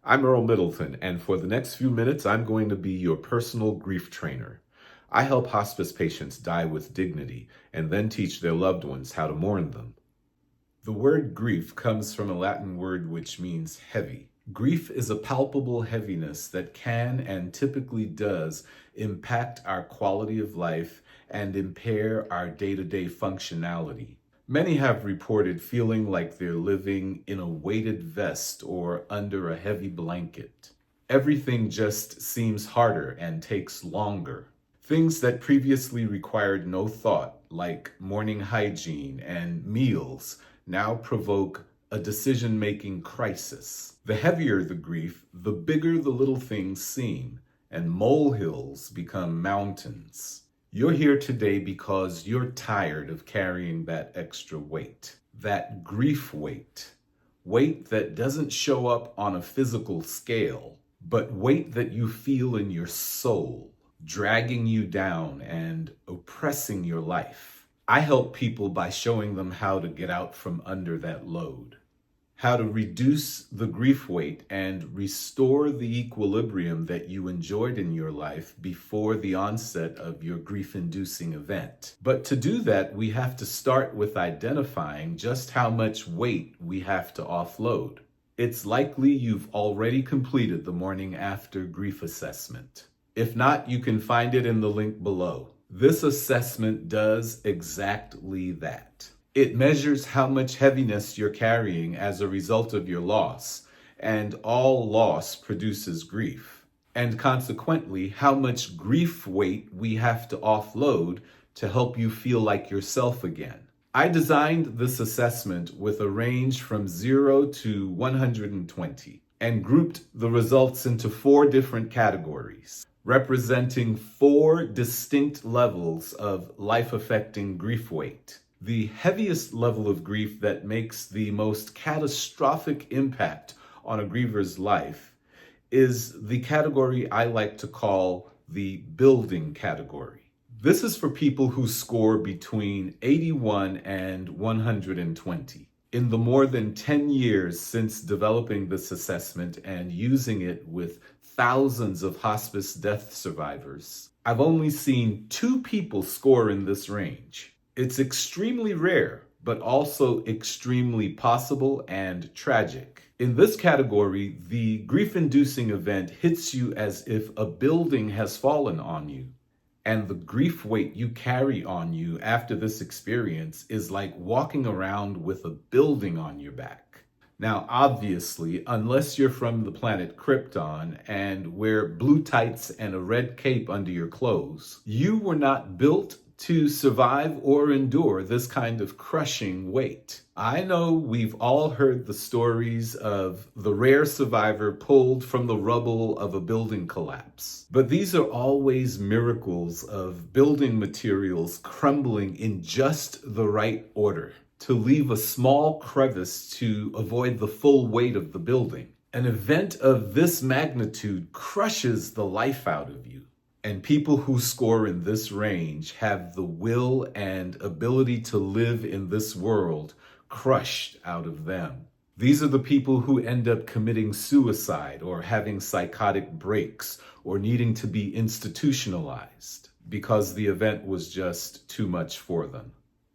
I'm Earl Middleton, and for the next few minutes, I'm going to be your personal grief trainer. I help hospice patients die with dignity and then teach their loved ones how to mourn them. The word grief comes from a Latin word which means heavy. Grief is a palpable heaviness that can and typically does impact our quality of life and impair our day-to-day functionality. Many have reported feeling like they're living in a weighted vest or under a heavy blanket. Everything just seems harder and takes longer. Things that previously required no thought, like morning hygiene and meals, now provoke a decision-making crisis. The heavier the grief, the bigger the little things seem, and molehills become mountains. You're here today because you're tired of carrying that extra weight, that grief weight that doesn't show up on a physical scale, but weight that you feel in your soul, dragging you down and oppressing your life. I help people by showing them how to get out from under that load, how to reduce the grief weight and restore the equilibrium that you enjoyed in your life before the onset of your grief-inducing event. But to do that, we have to start with identifying just how much weight we have to offload. It's likely you've already completed the morning after grief assessment. If not, you can find it in the link below. This assessment does exactly that. It measures how much heaviness you're carrying as a result of your loss, and all loss produces grief, and consequently, how much grief weight we have to offload to help you feel like yourself again. I designed this assessment with a range from 0 to 120 and grouped the results into 4 different categories, representing 4 distinct levels of life-affecting grief weight. The heaviest level of grief that makes the most catastrophic impact on a griever's life is the category I like to call the building category. This is for people who score between 81 and 120. In the more than 10 years since developing this assessment and using it with thousands of hospice death survivors, I've only seen 2 people score in this range. It's extremely rare, but also extremely possible and tragic. In this category, the grief-inducing event hits you as if a building has fallen on you, and the grief weight you carry on you after this experience is like walking around with a building on your back. Now, obviously, unless you're from the planet Krypton and wear blue tights and a red cape under your clothes, you were not built to survive or endure this kind of crushing weight. I know we've all heard the stories of the rare survivor pulled from the rubble of a building collapse, but these are always miracles of building materials crumbling in just the right order to leave a small crevice to avoid the full weight of the building. An event of this magnitude crushes the life out of you. And people who score in this range have the will and ability to live in this world crushed out of them. These are the people who end up committing suicide or having psychotic breaks or needing to be institutionalized because the event was just too much for them.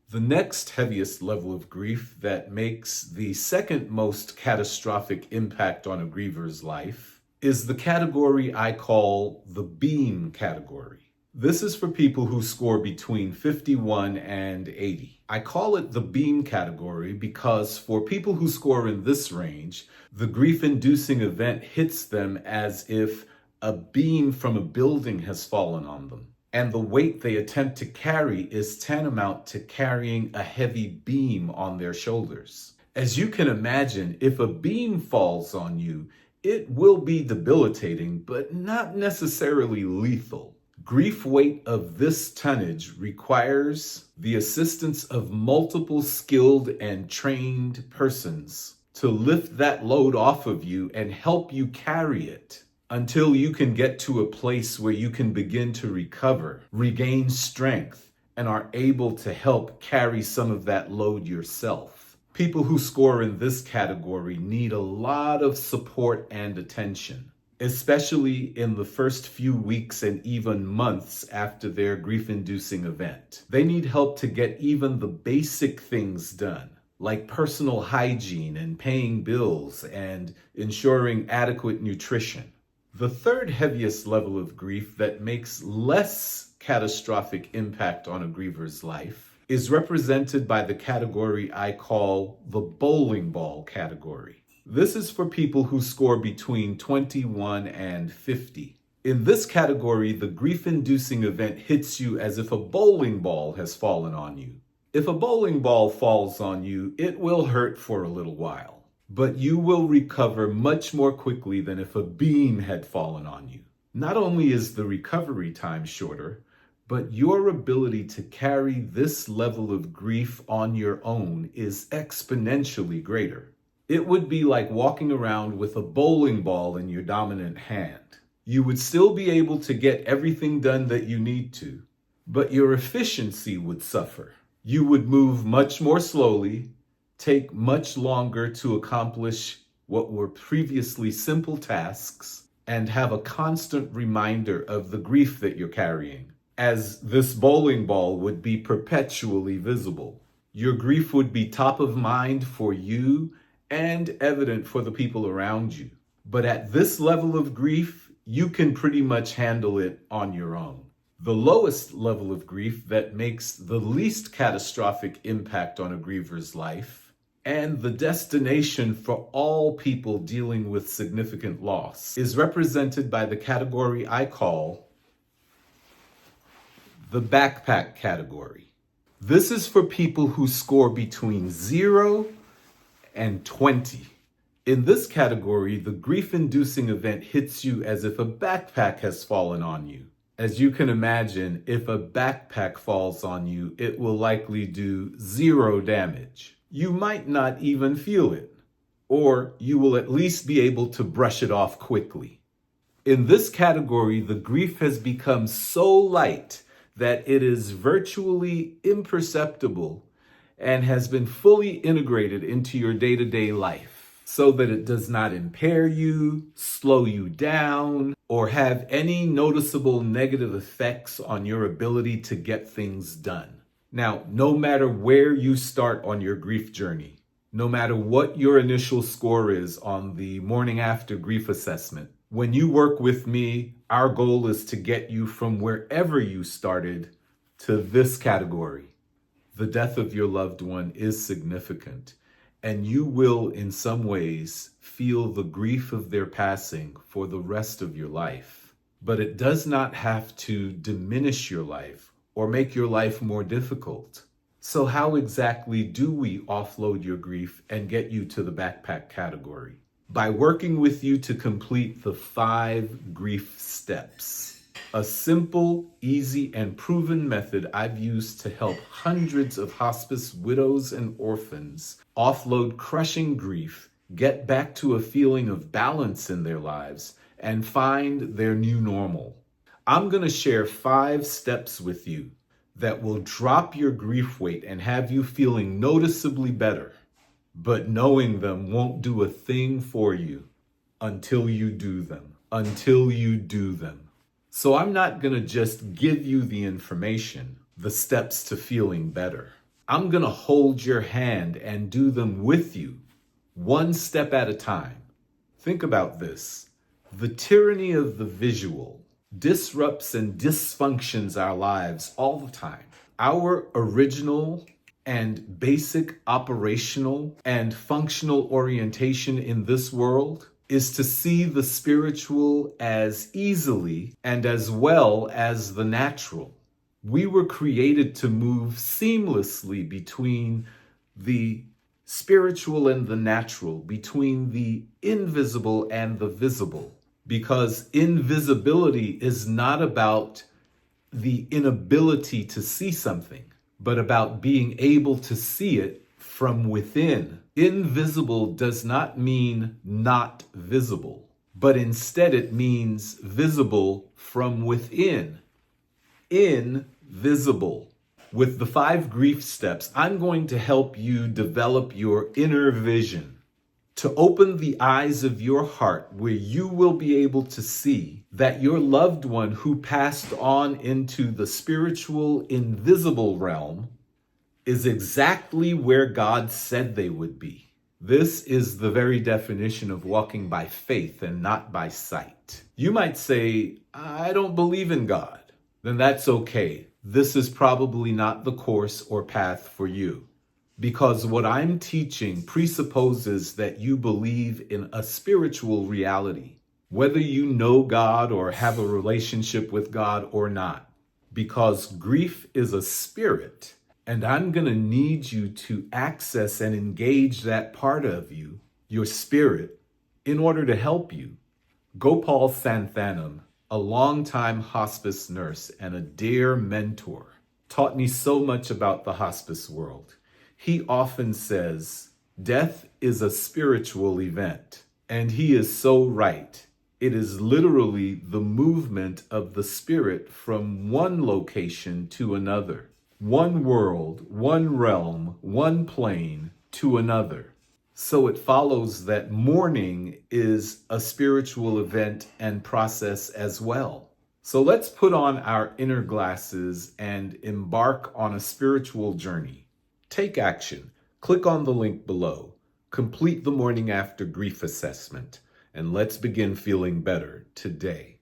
The next heaviest level of grief that makes the second most catastrophic impact on a griever's life is the category I call the beam category. This is for people who score between 51 and 80. I call it the beam category because for people who score in this range, the grief-inducing event hits them as if a beam from a building has fallen on them, and the weight they attempt to carry is tantamount to carrying a heavy beam on their shoulders. As you can imagine, if a beam falls on you, it will be debilitating, but not necessarily lethal. Grief weight of this tonnage requires the assistance of multiple skilled and trained persons to lift that load off of you and help you carry it until you can get to a place where you can begin to recover, regain strength, and are able to help carry some of that load yourself. People who score in this category need a lot of support and attention, especially in the first few weeks and even months after their grief-inducing event. They need help to get even the basic things done, like personal hygiene and paying bills and ensuring adequate nutrition. The third heaviest level of grief that makes less catastrophic impact on a griever's life is represented by the category I call the bowling ball category. This is for people who score between 21 and 50. In this category, the grief-inducing event hits you as if a bowling ball has fallen on you. If a bowling ball falls on you, it will hurt for a little while, but you will recover much more quickly than if a beam had fallen on you. Not only is the recovery time shorter, but your ability to carry this level of grief on your own is exponentially greater. It would be like walking around with a bowling ball in your dominant hand. You would still be able to get everything done that you need to, but your efficiency would suffer. You would move much more slowly, take much longer to accomplish what were previously simple tasks, and have a constant reminder of the grief that you're carrying, as this bowling ball would be perpetually visible. Your grief would be top of mind for you and evident for the people around you. But at this level of grief, you can pretty much handle it on your own. The lowest level of grief that makes the least catastrophic impact on a griever's life, and the destination for all people dealing with significant loss, is represented by the category I call the backpack category. This is for people who score between 0 and 20. In this category, the grief-inducing event hits you as if a backpack has fallen on you. As you can imagine, if a backpack falls on you, it will likely do 0 damage. You might not even feel it, or you will at least be able to brush it off quickly. In this category, the grief has become so light that it is virtually imperceptible and has been fully integrated into your day-to-day life so that it does not impair you, slow you down, or have any noticeable negative effects on your ability to get things done. Now, no matter where you start on your grief journey, no matter what your initial score is on the morning after grief assessment, when you work with me, our goal is to get you from wherever you started to this category. The death of your loved one is significant, and you will, in some ways, feel the grief of their passing for the rest of your life. But it does not have to diminish your life or make your life more difficult. So how exactly do we offload your grief and get you to the backpack category? By working with you to complete the 5 grief steps. A simple, easy, and proven method I've used to help hundreds of hospice widows and orphans offload crushing grief, get back to a feeling of balance in their lives, and find their new normal. I'm going to share 5 steps with you that will drop your grief weight and have you feeling noticeably better. But knowing them won't do a thing for you until you do them. So I'm not going to just give you the information, the steps to feeling better. I'm going to hold your hand and do them with you, one step at a time. Think about this. The tyranny of the visual disrupts and dysfunctions our lives all the time. Our original and basic operational and functional orientation in this world is to see the spiritual as easily and as well as the natural. We were created to move seamlessly between the spiritual and the natural, between the invisible and the visible, because invisibility is not about the inability to see something, but about being able to see it from within. Invisible does not mean not visible, but instead it means visible from within. Invisible. With the 5 grief steps, I'm going to help you develop your inner vision to open the eyes of your heart where you will be able to see that your loved one who passed on into the spiritual invisible realm is exactly where God said they would be. This is the very definition of walking by faith and not by sight. You might say, I don't believe in God. Then that's okay. This is probably not the course or path for you. Because what I'm teaching presupposes that you believe in a spiritual reality, whether you know God or have a relationship with God or not. Because grief is a spirit, and I'm going to need you to access and engage that part of you, your spirit, in order to help you. Gopal Santhanam, a longtime hospice nurse and a dear mentor, taught me so much about the hospice world. He often says, death is a spiritual event, and he is so right. It is literally the movement of the spirit from one location to another, one world, one realm, one plane to another. So it follows that mourning is a spiritual event and process as well. So let's put on our inner glasses and embark on a spiritual journey. Take action. Click on the link below. Complete the morning after grief assessment, and let's begin feeling better today.